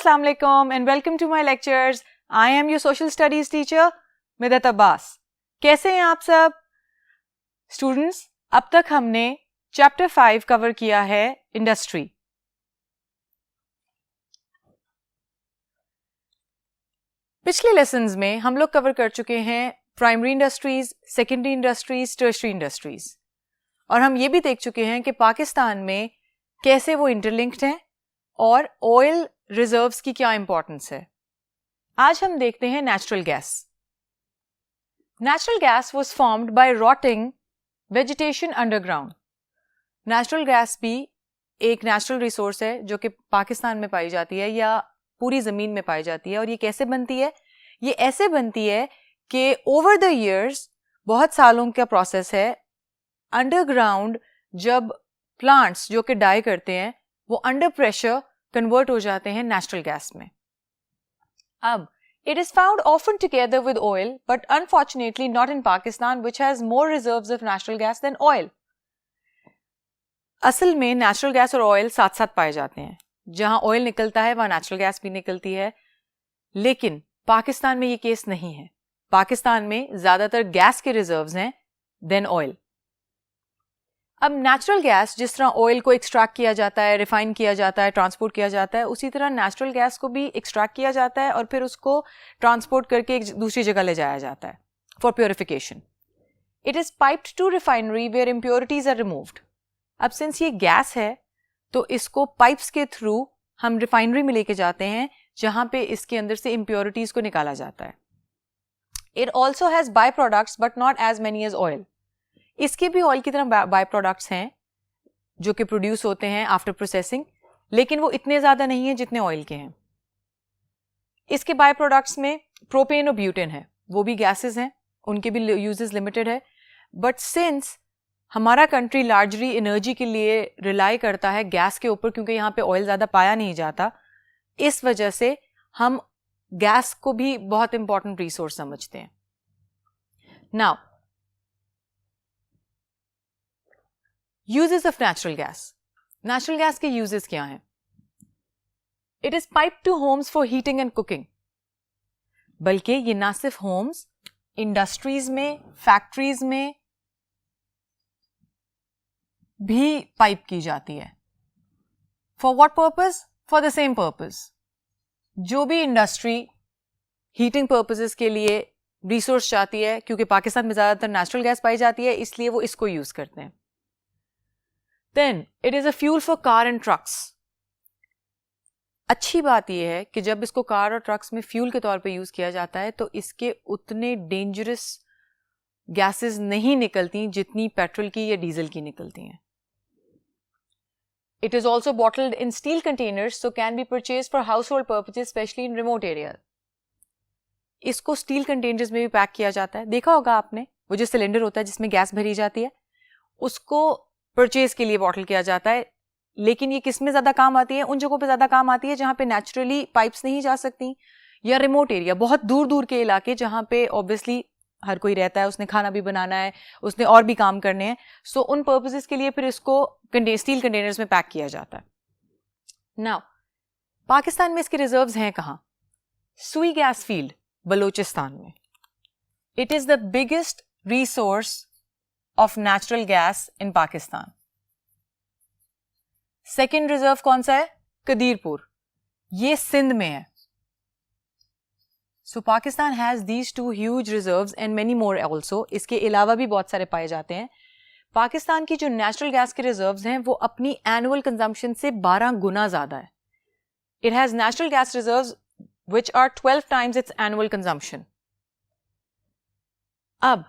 Assalamu alaikum and welcome to my lectures. I am your social studies teacher, Midat Abbas. कैसे हैं आप सब? Students, अब तक हमने Chapter 5 कवर किया है Industry. पिछले लेसन्स में हम लोग कवर कर चुके हैं primary industries, secondary industries, tertiary industries और हम ये भी देख चुके हैं कि पाकिस्तान में कैसे वो इंटरलिंक्ड हैं और ऑयल रिजर्व्स की क्या इंपॉर्टेंस है. आज हम देखते हैं natural gas. Natural gas was formed by rotting vegetation underground. Natural gas भी एक नेचुरल रिसोर्स है जो कि पाकिस्तान में पाई जाती है या पूरी ज़मीन में पाई जाती है. और ये कैसे बनती है? ये ऐसे बनती है कि ओवर द ईयर्स, बहुत सालों का प्रोसेस है, अंडरग्राउंड जब प्लांट्स जो कि डाई करते हैं वो अंडर प्रेशर कन्वर्ट हो जाते हैं नेचुरल गैस में. अब it is found often together with oil, but unfortunately not in Pakistan, which has more reserves of natural gas than oil. असल में नेचुरल गैस और ऑयल साथ साथ पाए जाते हैं. जहां ऑयल निकलता है वहां नेचुरल गैस भी निकलती है, लेकिन पाकिस्तान में ये केस नहीं है. पाकिस्तान में ज्यादातर गैस के रिजर्व्स हैं देन ऑयल. अब नेचुरल गैस जिस तरह ऑयल को एक्सट्रैक्ट किया जाता है, रिफाइन किया जाता है, ट्रांसपोर्ट किया जाता है, उसी तरह नेचुरल गैस को भी एक्सट्रैक्ट किया जाता है और फिर उसको ट्रांसपोर्ट करके एक दूसरी जगह ले जाया जाता है for purification. It is piped to refinery where impurities are removed. अब सिंस ये गैस है तो इसको पाइप्स के थ्रू हम रिफाइनरी में लेके जाते हैं जहां पे इसके अंदर से इम्प्योरिटीज को निकाला जाता है. It also has byproducts but not as many as oil. इसके भी ऑयल की तरह बाय प्रोडक्ट्स हैं जो कि प्रोड्यूस होते हैं आफ्टर प्रोसेसिंग, लेकिन वो इतने ज्यादा नहीं है जितने ऑयल के हैं. इसके बाय प्रोडक्ट्स में प्रोपेन और ब्यूटेन है, वो भी गैसेस हैं, उनके भी यूजेस लिमिटेड है. बट सिंस हमारा कंट्री लार्जली एनर्जी के लिए रिलाई करता है गैस के ऊपर, क्योंकि यहाँ पे ऑयल ज्यादा पाया नहीं जाता, इस वजह से हम गैस को भी बहुत इंपॉर्टेंट रिसोर्स समझते हैं. Now uses of natural gas. Natural gas के यूजेस क्या हैं? It is pipe to homes for heating and cooking. बल्कि ये ना सिर्फ होम्स, इंडस्ट्रीज में, फैक्ट्रीज में भी पाइप की जाती है. For what purpose? For the same purpose. जो भी इंडस्ट्री हीटिंग पर्पसेस के लिए रिसोर्स चाहती है, क्योंकि पाकिस्तान में ज्यादातर नेचुरल गैस पाई जाती है, इसलिए वो इसको यूज करते हैं. Then it is a fuel for car and trucks. अच्छी बात यह है कि जब इसको कार और ट्रक्स में फ्यूल के तौर पे यूज किया जाता है तो इसके उतने डेंजरस गैसेस नहीं निकलती जितनी पेट्रोल की या डीजल की निकलती हैं. It is also bottled in steel containers, so can be purchased for household purposes, especially in remote areas. इसको स्टील कंटेनर्स में भी पैक किया जाता है. देखा होगा आपने, वो जो सिलेंडर होता है जिसमें गैस भरी जाती है, उसको परचेज के लिए बॉटल किया जाता है. लेकिन ये किस में ज्यादा काम आती है? उन जगहों पे ज्यादा काम आती है जहां पे नेचुरली पाइप्स नहीं जा सकती, या रिमोट एरिया, बहुत दूर दूर के इलाके जहां पे ऑब्वियसली हर कोई रहता है, उसने खाना भी बनाना है, उसने और भी काम करने हैं. सो उन पर्पसेस के लिए फिर इसको स्टील कंटेनर्स में पैक किया जाता है. नाउ पाकिस्तान में इसके रिजर्व्स हैं कहां? सुई गैस फील्ड, बलोचिस्तान में. It is the biggest resource of natural gas in Pakistan. Second reserve कौन सा है? कदीरपुर, ये सिंध में है. So Pakistan has these two huge reserves and many more also. इसके अलावा भी बहुत सारे पाए जाते हैं. पाकिस्तान की जो नेचुरल गैस के रिजर्व्स हैं वो अपनी एनुअल कंजम्पशन से 12 गुना ज्यादा है. It has natural gas reserves which are 12 times its annual consumption. अब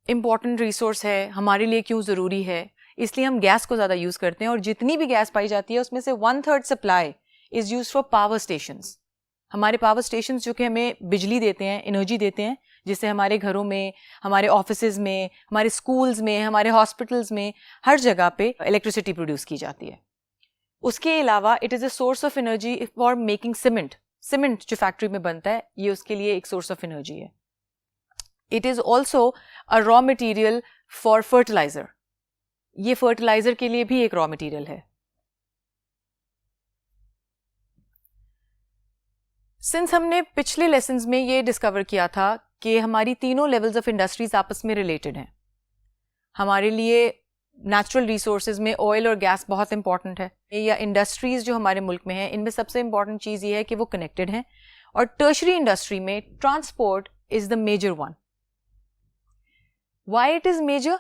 इंपॉर्टेंट रिसोर्स है, हमारे लिए क्यों ज़रूरी है? इसलिए हम गैस को ज़्यादा यूज़ करते हैं और जितनी भी गैस पाई जाती है उसमें से 1/3 supply is use for power stations. हमारे पावर स्टेशंस जो कि हमें बिजली देते हैं, एनर्जी देते हैं, जिससे हमारे घरों में, हमारे ऑफिसेज में, हमारे स्कूल्स में, हमारे हॉस्पिटल्स में, हर जगह पे इलेक्ट्रिसिटी प्रोड्यूस की जाती है. उसके अलावा it is a source of energy for making cement. Cement जो फैक्ट्री में बनता है, ये उसके लिए एक सोर्स ऑफ एनर्जी है. It is also a raw material for fertilizer. ये फर्टिलाइजर के लिए भी एक रॉ मटेरियल है. सिंस हमने पिछले लेसन्स में ये डिस्कवर किया था कि हमारी तीनों लेवल्स ऑफ इंडस्ट्रीज आपस में रिलेटेड हैं, हमारे लिए नेचुरल रिसोर्सेज में ऑयल और गैस बहुत इंपॉर्टेंट है, या इंडस्ट्रीज जो हमारे मुल्क में है इनमें सबसे इंपॉर्टेंट चीज़ ये है कि वो कनेक्टेड हैं, और टर्शरी इंडस्ट्री में transport is the major one. Why it is major?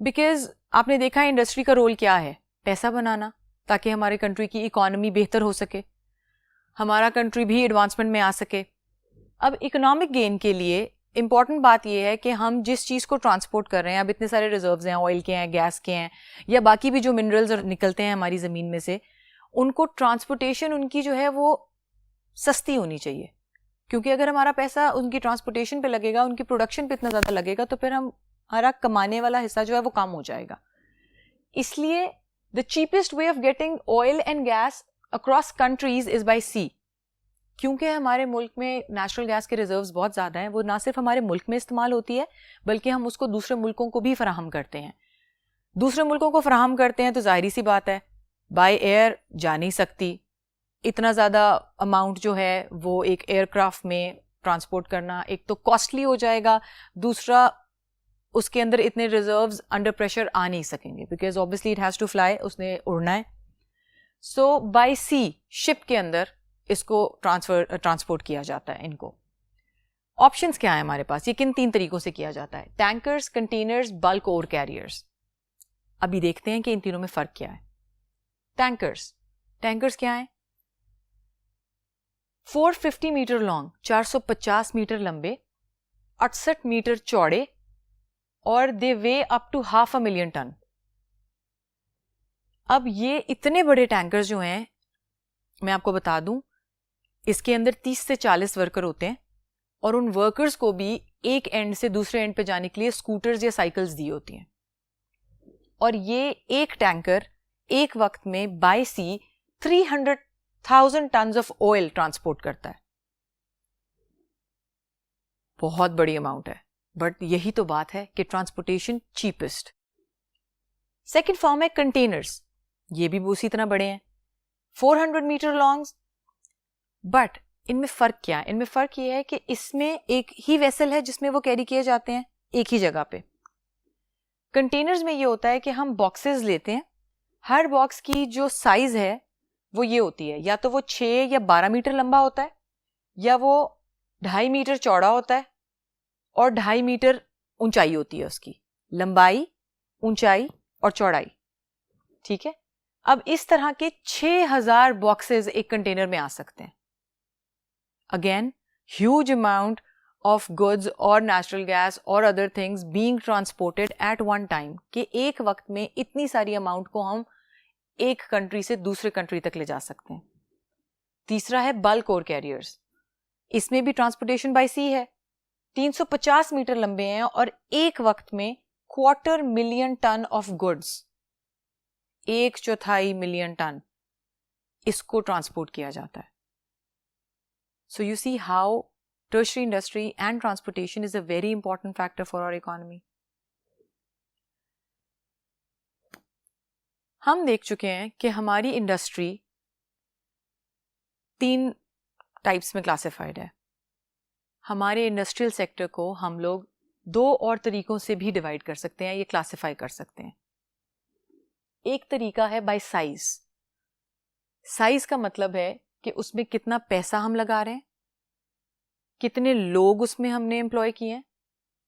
Because आपने देखा है इंडस्ट्री का रोल क्या है, पैसा बनाना ताकि हमारे कंट्री की इकोनॉमी बेहतर हो सके, हमारा कंट्री भी एडवांसमेंट में आ सके. अब इकोनॉमिक गेन के लिए इंपॉर्टेंट बात यह है कि हम जिस चीज़ को ट्रांसपोर्ट कर रहे हैं, अब इतने सारे रिजर्व्स हैं, ऑयल के हैं, गैस के हैं, या बाकी भी जो मिनरल्स निकलते हैं हमारी ज़मीन में से, उनको ट्रांसपोर्टेशन उनकी जो है वो सस्ती होनी चाहिए. क्योंकि अगर हमारा पैसा उनकी ट्रांसपोर्टेशन पे लगेगा, उनकी प्रोडक्शन पे इतना ज़्यादा लगेगा, तो फिर हमारा कमाने वाला हिस्सा जो है वो कम हो जाएगा. इसलिए the cheapest way of getting oil and gas across countries is by sea. क्योंकि हमारे मुल्क में नेचुरल गैस के रिजर्व्स बहुत ज़्यादा हैं, वो ना सिर्फ हमारे मुल्क में इस्तेमाल होती है बल्कि हम उसको दूसरे मुल्कों को भी फराहम करते हैं. दूसरे मुल्कों को फराहम करते हैं तो जाहिर सी बात है बाय एयर जा नहीं सकती, इतना ज़्यादा अमाउंट जो है वो एक एयरक्राफ्ट में ट्रांसपोर्ट करना एक तो कॉस्टली हो जाएगा, दूसरा उसके अंदर इतने रिजर्व्स अंडर प्रेशर आ नहीं सकेंगे because obviously it has to fly, उसने उड़ना है. सो बाय सी शिप के अंदर इसको ट्रांसपोर्ट किया जाता है. इनको ऑप्शंस क्या है हमारे पास, ये किन 3 तरीकों से किया जाता है? टैंकर्स, कंटेनर्स, बल्क और कैरियर्स. अभी देखते हैं कि इन तीनों में फर्क क्या है. टैंकर्स क्या है? 450 मीटर लॉन्ग, 450 मीटर लंबे, 68 मीटर चौड़े, और दे वे अप टू 500,000 टन. अब ये इतने बड़े टैंकर्स जो हैं, मैं आपको बता दूं, इसके अंदर 30 से 40 वर्कर होते हैं, और उन वर्कर्स को भी एक एंड से दूसरे एंड पे जाने के लिए स्कूटर्स या साइकिल्स दी होती हैं. और ये एक टैंकर एक वक्त में by sea 300,000 ton of oil transport करता है. बहुत बड़ी अमाउंट है, बट यही तो बात है कि ट्रांसपोर्टेशन चीपेस्ट. सेकेंड फॉर्म है कंटेनर्स. ये भी उसी तरह बड़े हैं, 400 मीटर लॉन्ग, बट इनमें फ़र्क क्या है? इनमें फ़र्क ये है कि इसमें एक ही वेसल है जिसमें वो कैरी किए जाते हैं एक ही जगह पे. कंटेनर्स में ये होता है कि हम बॉक्सेस लेते हैं, हर बॉक्स की जो साइज़ है वो ये होती है, या तो वो 6 या 12 मीटर लंबा होता है, या वो 2.5 मीटर चौड़ा होता है, और 2.5 मीटर ऊंचाई होती है उसकी, लंबाई, ऊंचाई और चौड़ाई. ठीक है. अब इस तरह के 6,000 बॉक्सेस एक कंटेनर में आ सकते हैं. Again huge amount of goods और नेचुरल गैस और other things being transported at one time, कि एक वक्त में इतनी सारी अमाउंट को हम एक कंट्री से दूसरे कंट्री तक ले जा सकते हैं. तीसरा है बल्क और कैरियर्स. इसमें भी ट्रांसपोर्टेशन बाय सी है, 350 मीटर लंबे हैं, और एक वक्त में 250,000 ton of goods, 1/4 million ton, इसको ट्रांसपोर्ट किया जाता है. So you see how tertiary industry and transportation is a very important factor for our economy. हम देख चुके हैं कि हमारी इंडस्ट्री 3 टाइप्स में क्लासिफाइड है. हमारे इंडस्ट्रियल सेक्टर को हम लोग 2 और तरीकों से भी डिवाइड कर सकते हैं, ये क्लासिफाई कर सकते हैं. एक तरीका है बाय साइज. साइज का मतलब है कि उसमें कितना पैसा हम लगा रहे हैं, कितने लोग उसमें हमने एम्प्लॉय किए हैं,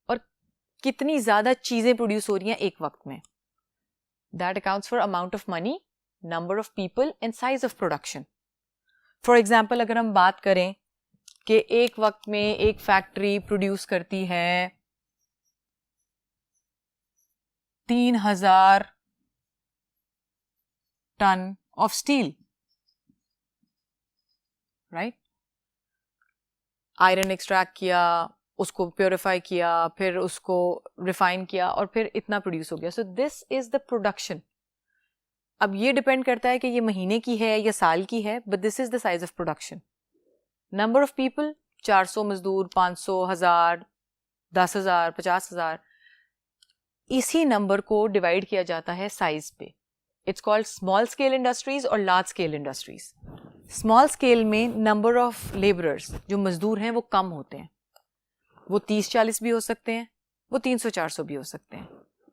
और कितनी ज्यादा चीजें प्रोड्यूस हो रही हैं एक वक्त में. That accounts for amount of money, number of people and size of production. For example, अगर हम बात करें कि एक वक्त में एक फैक्ट्री प्रोड्यूस करती है 3,000 ton of steel, right? Iron extract किया, उसको प्योरीफाई किया, फिर उसको रिफाइन किया, और फिर इतना प्रोड्यूस हो गया. So this is the production. अब ये डिपेंड करता है कि ये महीने की है या साल की है, but this is the size of production. Number of people, 400 मजदूर, 500, 1000, 10,000, 50,000. इसी नंबर को डिवाइड किया जाता है साइज पे. It's called small scale industries और large scale industries. Small scale में नंबर ऑफ लेबरर्स, जो मजदूर हैं, वो कम होते हैं। वो 30-40 भी हो सकते हैं, वो 300-400 भी हो सकते हैं।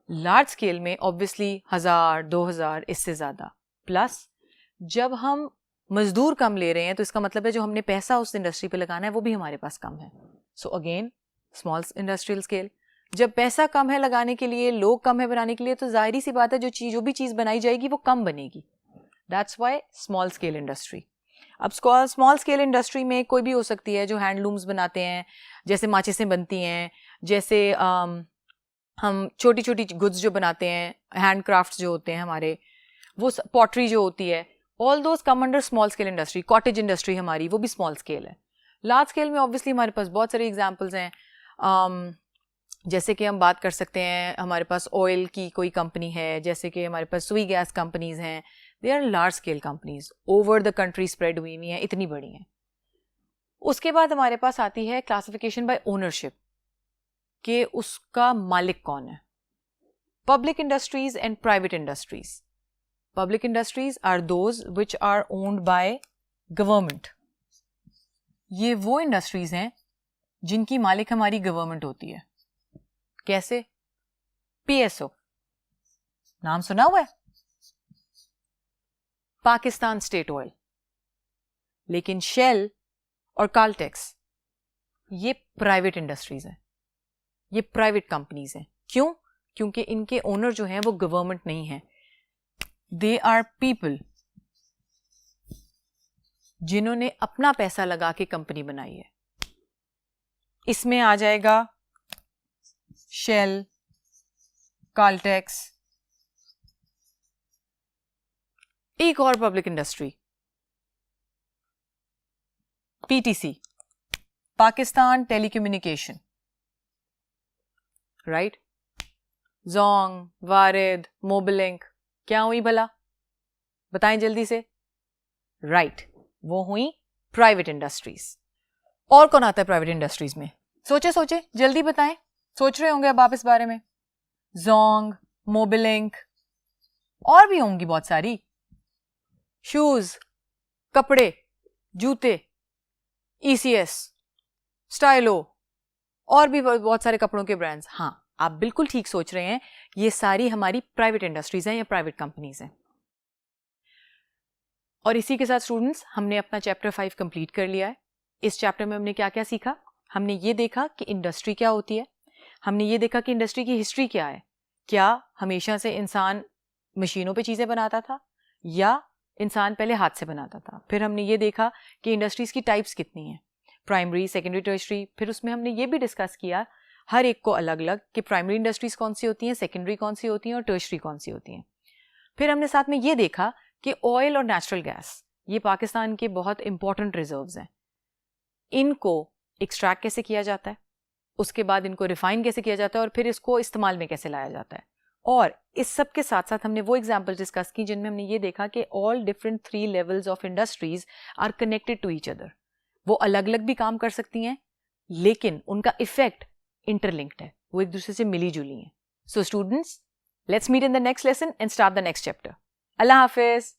लार्ज स्केल में ऑब्वियसली 1000-2000, इससे ज़्यादा। प्लस जब हम मजदूर कम ले रहे हैं तो इसका मतलब है जो हमने पैसा उस इंडस्ट्री पे लगाना है वो भी हमारे पास कम है। So again small industrial scale. जब पैसा कम है लगाने के लिए, लोग कम है बनाने के लिए, तो जाहिर सी बात है जो भी चीज़ बनाई जाएगी वो कम बनेगी। That's why small scale industry. अब स्मॉल स्केल इंडस्ट्री में कोई भी हो सकती है, जो हैंडलूम्स बनाते हैं, जैसे माचिसें बनती हैं, जैसे हम छोटी छोटी गुड्स जो बनाते हैं, हैंड क्राफ्ट्स जो होते हैं हमारे, वो पॉटरी जो होती है, all those come under small scale industry. Cottage industry हमारी, वो भी स्मॉल स्केल है। लार्ज स्केल में ऑब्वियसली हमारे पास बहुत सारे एग्जांपल्स हैं। जैसे कि हम बात कर सकते हैं, हमारे पास ऑयल की कोई कंपनी है, जैसे कि हमारे पास सुई गैस कंपनीज हैं। They are large scale companies, over the country spread हुई हुई हैं, इतनी बड़ी हैं। उसके बाद हमारे पास आती है क्लासिफिकेशन बाय ओनरशिप, कि उसका मालिक कौन है। Public industries and private industries. Public industries are those which are owned by government. ये वो इंडस्ट्रीज हैं जिनकी मालिक हमारी गवर्नमेंट होती है। कैसे? PSO नाम सुना हुआ है, पाकिस्तान स्टेट ऑयल। लेकिन शेल और काल्टेक्स ये प्राइवेट इंडस्ट्रीज हैं, ये प्राइवेट कंपनीज हैं। क्यों? क्योंकि इनके ओनर जो हैं वो गवर्नमेंट नहीं है। They are people जिन्होंने अपना पैसा लगा के कंपनी बनाई है। इसमें आ जाएगा शेल, काल्टेक्स। एक और public industry, PTC, Pakistan telecommunication, right? Zong, Warid, Mobilink, क्या हुई भला? बताएं जल्दी से। राइट, वो हुई प्राइवेट इंडस्ट्रीज। और कौन आता है प्राइवेट इंडस्ट्रीज में? सोचे जल्दी बताएं। सोच रहे होंगे अब आप इस बारे में। जोंग, मोबिलिंक, और भी होंगी बहुत सारी। शूज, कपड़े, जूते, ECS, स्टाइलो, और भी बहुत सारे कपड़ों के ब्रांड्स। हाँ, आप बिल्कुल ठीक सोच रहे हैं, ये सारी हमारी प्राइवेट इंडस्ट्रीज हैं या प्राइवेट कंपनीज हैं। और इसी के साथ स्टूडेंट्स, हमने अपना चैप्टर 5 कंप्लीट कर लिया है। इस चैप्टर में हमने क्या क्या सीखा? हमने ये देखा कि इंडस्ट्री क्या होती है, हमने ये देखा कि इंडस्ट्री की हिस्ट्री क्या है, क्या हमेशा से इंसान मशीनों पे चीज़ें बनाता था या इंसान पहले हाथ से बनाता था। फिर हमने ये देखा कि इंडस्ट्रीज की टाइप्स कितनी हैं, प्राइमरी, सेकेंडरी, टर्शरी। फिर उसमें हमने ये भी डिस्कस किया हर एक को अलग अलग कि प्राइमरी इंडस्ट्रीज कौन सी होती हैं, सेकेंडरी कौन सी होती हैं और टर्शरी कौन सी होती हैं। फिर हमने साथ में ये देखा कि ऑयल और नेचुरल गैस ये पाकिस्तान के बहुत इंपॉर्टेंट रिजर्व्स हैं। इनको एक्सट्रैक्ट कैसे किया जाता है, उसके बाद इनको रिफाइन कैसे किया जाता है और फिर इसको इस्तेमाल में कैसे लाया जाता है। और इस सब के साथ साथ हमने वो एग्जाम्पल डिस्कस की जिनमें हमने ये देखा कि all different 3 levels of industries are connected to each other. वो अलग अलग भी काम कर सकती हैं, लेकिन उनका इफेक्ट इंटरलिंक्ड है, वो एक दूसरे से मिली जुली हैं। So students, let's meet in the next lesson and start the next chapter. अल्लाह हाफिज।